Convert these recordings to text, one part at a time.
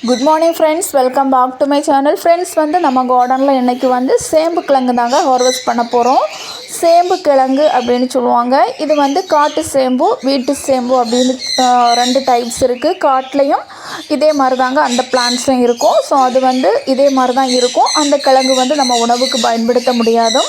Good morning friends, welcome back to my channel. Friends, நம்ம கார்டனில் இன்றைக்கி சேம்பு கிழங்கு தாங்க ஹார்வெஸ்ட் பண்ண போகிறோம். சேம்பு கிழங்கு அப்படின்னு சொல்லுவாங்க. இது காட்டு சேம்பு, வீட்டு சேம்பு அப்படின்னு ரெண்டு டைப்ஸ் இருக்குது. காட்டுலேயும் இதே மாதிரி தாங்க அந்த பிளான்ட்ஸும் இருக்கும். ஸோ அது இதே மாதிரி தான் இருக்கும். அந்த கிழங்கு நம்ம உணவுக்கு பயன்படுத்த முடியாது.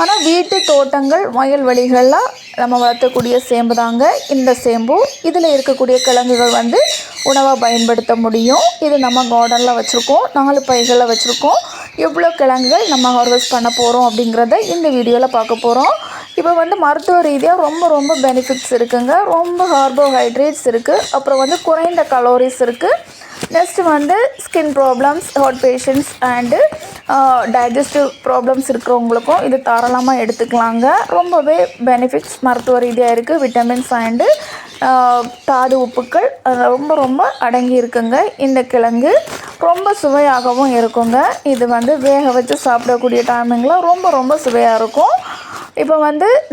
ஆனால் வீட்டு தோட்டங்கள், வயல்வெளிகளில் நம்ம வளர்த்தக்கூடிய சேம்பு தாங்க இந்த சேம்பு. இதில் இருக்கக்கூடிய கிழங்குகள் உணவாக பயன்படுத்த முடியும். இது நம்ம கார்டனில் வச்சுருக்கோம், 4 பைகளில் வச்சுருக்கோம். எவ்வளோ கிழங்குகள் நம்ம ஹார்வெஸ்ட் பண்ண போகிறோம் அப்படிங்கிறத இந்த வீடியோவில் பார்க்க போகிறோம். இப்போ மருத்துவ ரீதியாக ரொம்ப பெனிஃபிட்ஸ் இருக்குங்க. ரொம்ப கார்போஹைட்ரேட்ஸ் இருக்குது. அப்புறம் குறைந்த கலோரிஸ் இருக்குது. Next skin problems, heart patients and digestive problems இருக்கிறவங்களுக்கும் இது தாராளமாக எடுத்துக்கலாங்க. ரொம்பவே பெனிஃபிட்ஸ் மருத்துவ ரீதியாக இருக்குது. விட்டமின்ஸ் அண்டு தாது உப்புக்கள் ரொம்ப அடங்கி இருக்குங்க. இந்த கிழங்கு ரொம்ப சுவையாகவும் இருக்குங்க. இது வேக வச்சு சாப்பிடக்கூடிய டைமிங்கில் ரொம்ப சுவையாக இருக்கும். இப்போ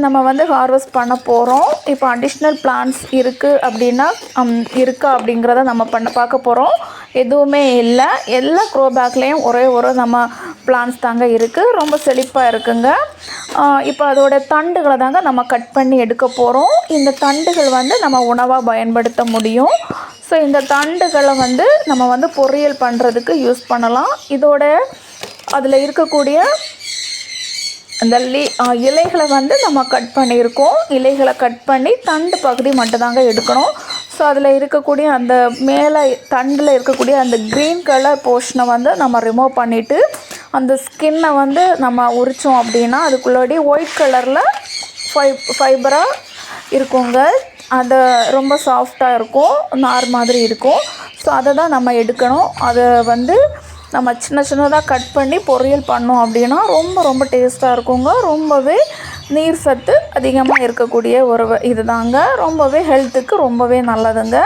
நம்ம ஹார்வெஸ்ட் பண்ண போகிறோம். இப்போ அடிஷ்னல் பிளான்ட்ஸ் இருக்குது அப்படின்னா இருக்கா அப்படிங்கிறத நம்ம பார்க்க போகிறோம். எதுவுமே இல்லை. எல்லா க்ரோ பேக்லேயும் ஒரே நம்ம பிளான்ட்ஸ் தாங்க இருக்குது. ரொம்ப செழிப்பாக இருக்குங்க. இப்போ அதோட தண்டுகளை தாங்க நம்ம கட் பண்ணி எடுக்க போகிறோம். இந்த தண்டுகள் நம்ம உணவாக பயன்படுத்த முடியும். ஸோ இந்த தண்டுகளை நம்ம பொரியல் பண்ணுறதுக்கு யூஸ் பண்ணலாம். இதோட அதில் இருக்கக்கூடிய அந்த இலைகளை நம்ம கட் பண்ணியிருக்கோம். இலைகளை கட் பண்ணி தண்டு பகுதி மட்டும்தாங்க எடுக்கணும். ஸோ அதில் இருக்கக்கூடிய அந்த மேலே தண்டில் இருக்கக்கூடிய அந்த க்ரீன் கலர் போர்ஷனை நம்ம ரிமூவ் பண்ணிவிட்டு அந்த ஸ்கின்னை நம்ம உரித்தோம் அப்படின்னா அதுக்குள்ளாடி ஒயிட் கலரில் ஃபைபராக இருக்குங்க. அது ரொம்ப சாஃப்டாக இருக்கும், நார் மாதிரி இருக்கும். ஸோ அதை தான் நம்ம எடுக்கணும். அதை நம்ம சின்னதாக கட் பண்ணி பொரியல் பண்ணோம் அப்படின்னா ரொம்ப டேஸ்ட்டாக இருக்குங்க. ரொம்பவே நீர் சத்து அதிகமாக இருக்கக்கூடிய ஒரு இது தாங்க. ரொம்பவே ஹெல்த்துக்கு ரொம்பவே நல்லதுங்க.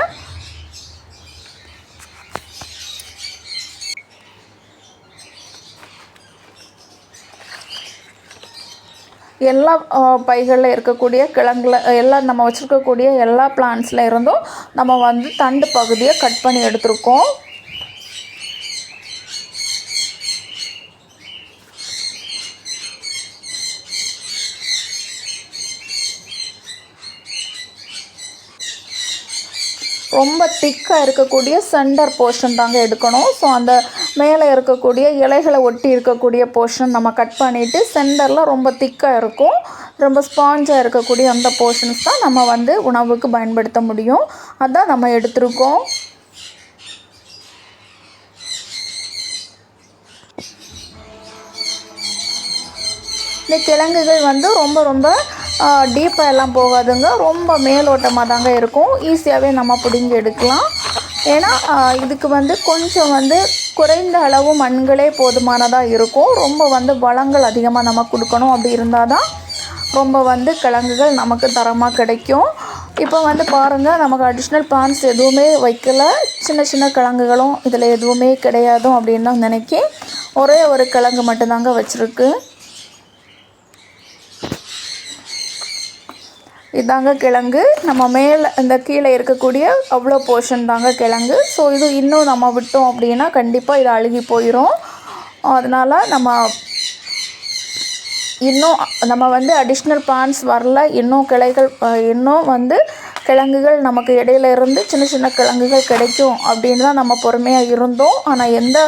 எல்லா பைகளில் இருக்கக்கூடிய கிழங்குல எல்லாம் நம்ம வச்சுருக்கக்கூடிய எல்லா பிளான்ட்ஸில் இருந்தும் நம்ம தண்டு பகுதியை கட் பண்ணி எடுத்துருக்கோம். ரொம்ப திக்காக இருக்கக்கூடிய சென்டர் போர்ஷன் தாங்க எடுக்கணும். ஸோ அந்த மேலே இருக்கக்கூடிய இலைகளை ஒட்டி இருக்கக்கூடிய போர்ஷன் நம்ம கட் பண்ணிவிட்டு சென்டரில் ரொம்ப திக்காக இருக்கும், ரொம்ப ஸ்பாஞ்சாக இருக்கக்கூடிய அந்த போர்ஷன்ஸ் தான் நம்ம உணவுக்கு பயன்படுத்த முடியும். அதான் நம்ம எடுத்திருக்கோம். இந்த கிழங்குகள் ரொம்ப டீப்பாக எல்லாம் போகாதுங்க. ரொம்ப மேலோட்டமாக தாங்க இருக்கும். ஈஸியாகவே நம்ம பிடுங்கி எடுக்கலாம். ஏன்னா இதுக்கு கொஞ்சம் குறைந்த அளவு மண்களே போதுமானதாக இருக்கும். ரொம்ப வளங்கள் அதிகமாக நம்ம கொடுக்கணும். அப்படி இருந்தால் தான் ரொம்ப கிழங்குகள் நமக்கு தரமாக கிடைக்கும். இப்போ பாருங்கள், நமக்கு அடிஷ்னல் பிளான்ட்ஸ் எதுவுமே வைக்கல. சின்ன கிழங்குகளும் இதில் எதுவுமே கிடையாது அப்படின்னு தான் நினைக்கி ஒரே ஒரு கிழங்கு மட்டும்தாங்க வச்சுருக்கு. இதாங்க கிழங்கு. நம்ம மேலே இந்த கீழே இருக்கக்கூடிய அவ்வளோ போர்ஷன் தாங்க கிழங்கு. ஸோ இது இன்னும் நம்ம விட்டோம் அப்படின்னா கண்டிப்பாக இது அழுகி போயிடும். அதனால் நம்ம அடிஷ்னல் பிளான்ட்ஸ் வரல, இன்னும் கிளைகள் இன்னும் கிழங்குகள் நமக்கு இடையில இருந்து சின்ன கிழங்குகள் கிடைக்கும் அப்படின்னு தான் நம்ம பொறுமையாக இருந்தோம். ஆனால் எந்த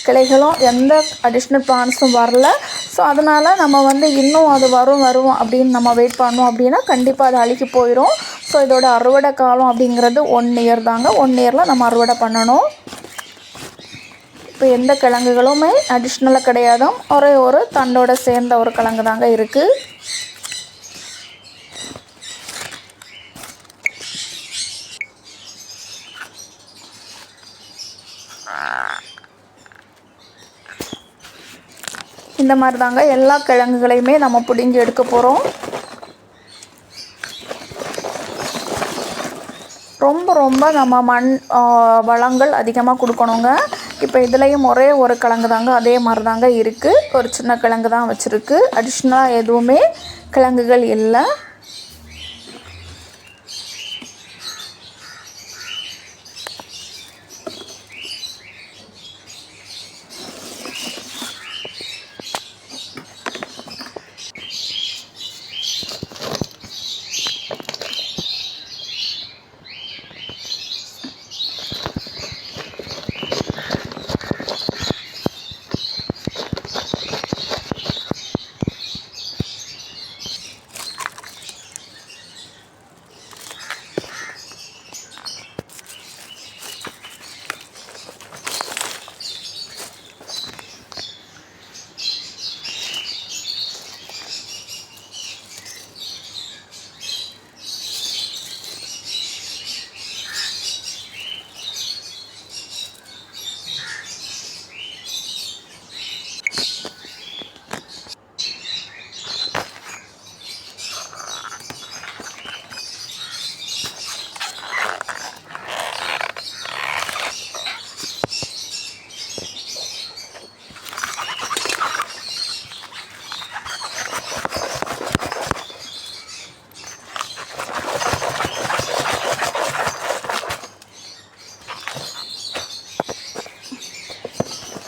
கிளைகளும் எந்த அடிஷ்னல் பிளான்ட்ஸும் வரல. ஸோ அதனால் நம்ம இன்னும் அது வரும் அப்படின்னு நம்ம வெயிட் பண்ணோம் அப்படின்னா கண்டிப்பாக அது அழுகி போயிடும். ஸோ இதோட அறுவடை காலம் அப்படிங்கிறது 1 இயர் தாங்க. 1 இயரில் நம்ம அறுவடை பண்ணணும். இப்போ எந்த கிழங்குகளுமே அடிஷ்னலாக கிடையாது. ஒரே ஒரு தண்டோட சேர்ந்த ஒரு கிழங்கு தாங்க இருக்குது. இந்த மாதிரி தாங்க எல்லா கிழங்குகளையுமே நம்ம பிடுங்கி எடுக்க போகிறோம். ரொம்ப நம்ம மண் வளங்கள் அதிகமாக கொடுக்கணுங்க. இப்போ இதுலேயும் ஒரே ஒரு கிழங்கு தாங்க அதே மாதிரி தாங்க இருக்குது. ஒரு சின்ன கிழங்கு தான் வச்சுருக்கு. அடிஷ்னலாக எதுவுமே கிழங்குகள் இல்லை.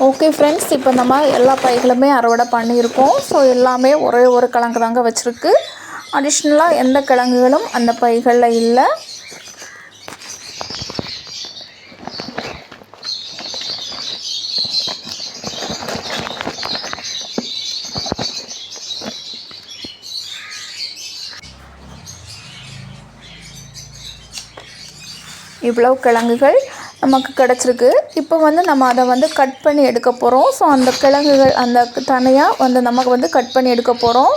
ஓகே ஃப்ரெண்ட்ஸ், இப்போ நம்ம எல்லா பைகளுமே அறுவடை பண்ணியிருக்கோம். ஸோ எல்லாமே ஒரே ஒரு கிழங்கு தாங்க வச்சுருக்கு. அடிஷ்னலாக எந்த கிழங்குகளும் அந்த பைகளில் இல்லை. இவ்வளவு கிழங்குகள் நமக்கு கிடச்சிருக்கு. இப்போ வந்து நம்ம அதை வந்து கட் பண்ணி எடுக்க போகிறோம். ஸோ அந்த கிழங்குகள் அந்த தனியாக வந்து நமக்கு வந்து கட் பண்ணி எடுக்க போகிறோம்.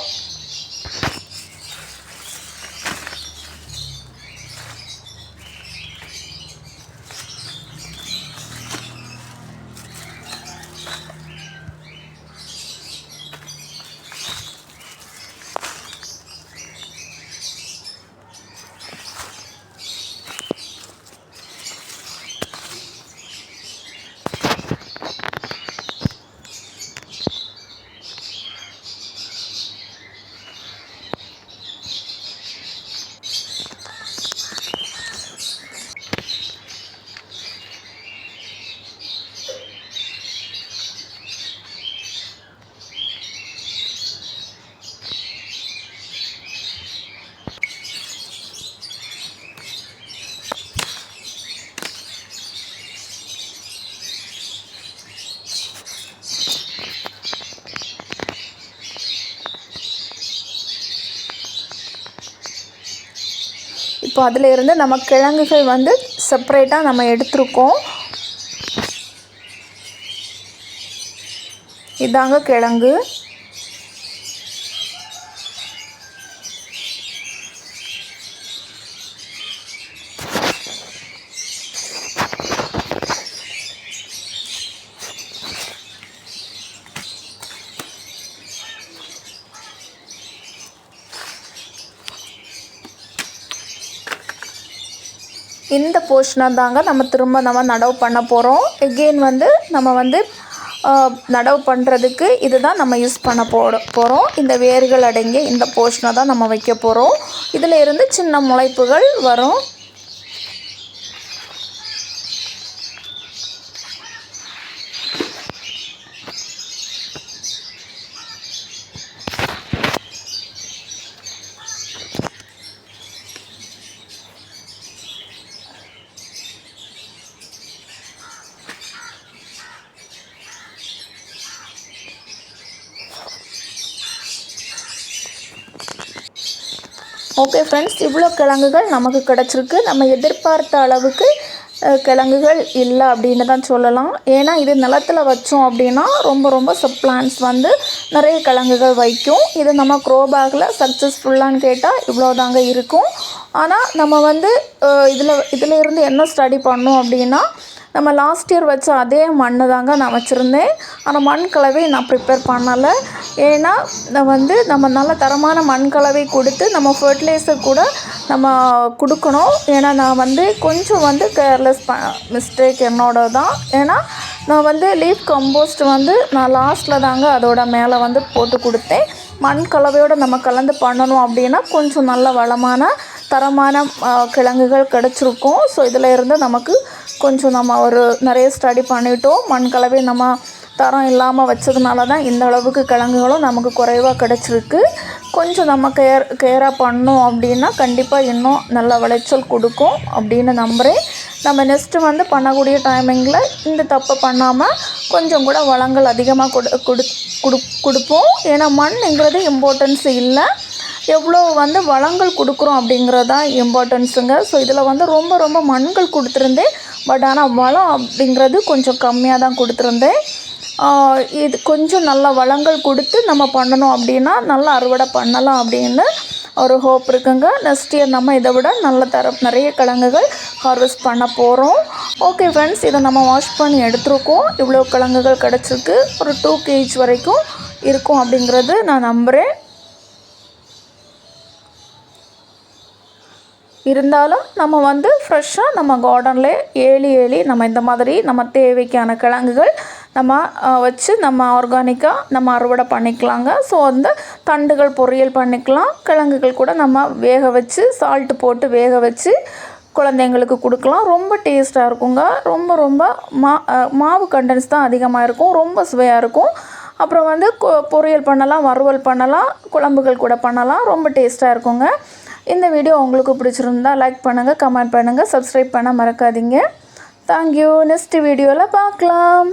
இப்போ அதில் இருந்து நம்ம கிழங்குகள் வந்து செப்பரேட்டாக நம்ம எடுத்துருக்கோம். இதாங்க கிழங்கு. இந்த போர்ஷனை தாங்க நம்ம திரும்ப நடவு பண்ண போகிறோம். எகெயின் வந்து நம்ம வந்து நடவு பண்ணுறதுக்கு இதுதான் நம்ம யூஸ் பண்ண போகிறோம். இந்த வேர்கள் அடங்கிய இந்த போர்ஷனை தான் நம்ம வைக்க போகிறோம். இதில் இருந்து சின்ன முளைப்புகள் வரும். ஓகே ஃப்ரெண்ட்ஸ், இவ்வளோ கிழங்குகள் நமக்கு கிடச்சிருக்கு. நம்ம எதிர்பார்த்த அளவுக்கு கிழங்குகள் இல்லை அப்படின்னு தான் சொல்லலாம். ஏன்னா இது நிலத்தில் வச்சோம் அப்படின்னா ரொம்ப பிளான்ட்ஸ் வந்து நிறைய கிழங்குகள் வைக்கும். இது நம்ம க்ரோ பேக்கில் சக்ஸஸ்ஃபுல்லான்னு கேட்டால் இவ்வளோ தாங்க இருக்கும். ஆனால் நம்ம வந்து இதில் இருந்து என்ன ஸ்டடி பண்ணோம் அப்படின்னா, நம்ம லாஸ்ட் இயர் வச்ச அதே மண் தாங்க நான் வச்சுருந்தேன். ஆனால் மண் கலவை நான் ப்ரிப்பேர் பண்ணலை. ஏன்னா நம்ம நல்ல தரமான மண் கலவை கொடுத்து நம்ம ஃபர்டிலைசர் கூட நம்ம கொடுக்கணும். ஏன்னா நான் கொஞ்சம் கேர்லெஸ் மிஸ்டேக் என்னோட தான். ஏன்னா நான் லீஃப் கம்போஸ்ட் நான் லாஸ்ட்டில் தாங்க அதோட மேலே போட்டு கொடுத்தேன். மண் கலவையோடு நம்ம கலந்து பண்ணணும் அப்படின்னா கொஞ்சம் நல்ல வளமான தரமான கிழங்குகள் கிடச்சிருக்கும். ஸோ இதில் இருந்து நமக்கு கொஞ்சம் நம்ம நிறைய ஸ்டடி பண்ணிட்டோம். மண் கலவை நம்ம தரம் இல்லாமல் வச்சதுனால தான் இந்த அளவுக்கு கிழங்குகளும் நமக்கு குறைவாக கிடச்சிருக்கு. கொஞ்சம் நம்ம கேராக பண்ணோம் அப்படின்னா கண்டிப்பாக இன்னும் நல்ல விளைச்சல் கொடுக்கும் அப்படின்னு நம்புகிறேன். நம்ம நெக்ஸ்ட்டு பண்ணக்கூடிய டைமிங்கில் இந்த தப்பை பண்ணாமல் கொஞ்சம் கூட வளங்கள் அதிகமாக கொடுப்போம். ஏன்னா மண்ங்கிறது இம்பார்ட்டன்ஸ் இல்லை, எவ்வளோ வளங்கள் கொடுக்குறோம் அப்படிங்கிறது தான் இம்பார்ட்டன்ஸுங்க. ஸோ இதில் ரொம்ப மண்கள் கொடுத்துருந்தேன். பட் ஆனால் வளம் அப்படிங்கிறது கொஞ்சம் கம்மியாக தான் கொடுத்துருந்தேன். இது கொஞ்சம் நல்ல வளங்கள் கொடுத்து நம்ம பண்ணணும் அப்படின்னா நல்லா அறுவடை பண்ணலாம் அப்படின்னு ஒரு ஹோப் இருக்குங்க. நெக்ஸ்ட் இயர் நம்ம இதை விட நல்ல நிறைய கிழங்குகள் ஹார்வெஸ்ட் பண்ண போகிறோம். ஓகே ஃப்ரெண்ட்ஸ், இதை நம்ம வாஷ் பண்ணி எடுத்துருக்கோம். இவ்வளோ கிழங்குகள் கிடச்சிருக்கு. ஒரு 2 kg வரைக்கும் இருக்கும் அப்படிங்கிறது நான் நம்புகிறேன். இருந்தாலும் நம்ம ஃப்ரெஷ்ஷாக நம்ம கார்டனில் ஏலி நம்ம இந்த மாதிரி நம்ம தேவைக்கான கிழங்குகள் நம்ம வச்சு நம்ம ஆர்கானிக்காக நம்ம அறுவடை பண்ணிக்கலாங்க. ஸோ தண்டுகள் பொரியல் பண்ணிக்கலாம். கிழங்குகள் கூட நம்ம வேக வச்சு சால்ட்டு போட்டு வேக வச்சு குழந்தைங்களுக்கு கொடுக்கலாம். ரொம்ப டேஸ்ட்டாக இருக்குங்க. ரொம்ப மாவு கண்டென்ட்ஸ் தான் அதிகமாக இருக்கும். ரொம்ப சுவையாக இருக்கும். அப்புறம் வந்து பொரியல் பண்ணலாம், வறுவல் பண்ணலாம், குழம்புகள் கூட பண்ணலாம். ரொம்ப டேஸ்ட்டாக இருக்குங்க. இந்த வீடியோ உங்களுக்கு பிடிச்சிருந்தா லைக் பண்ணுங்கள், கமெண்ட் பண்ணுங்கள், சப்ஸ்கிரைப் பண்ண மறக்காதீங்க. தேங்க்யூ. நெக்ஸ்ட் வீடியோவில் பார்க்கலாம்.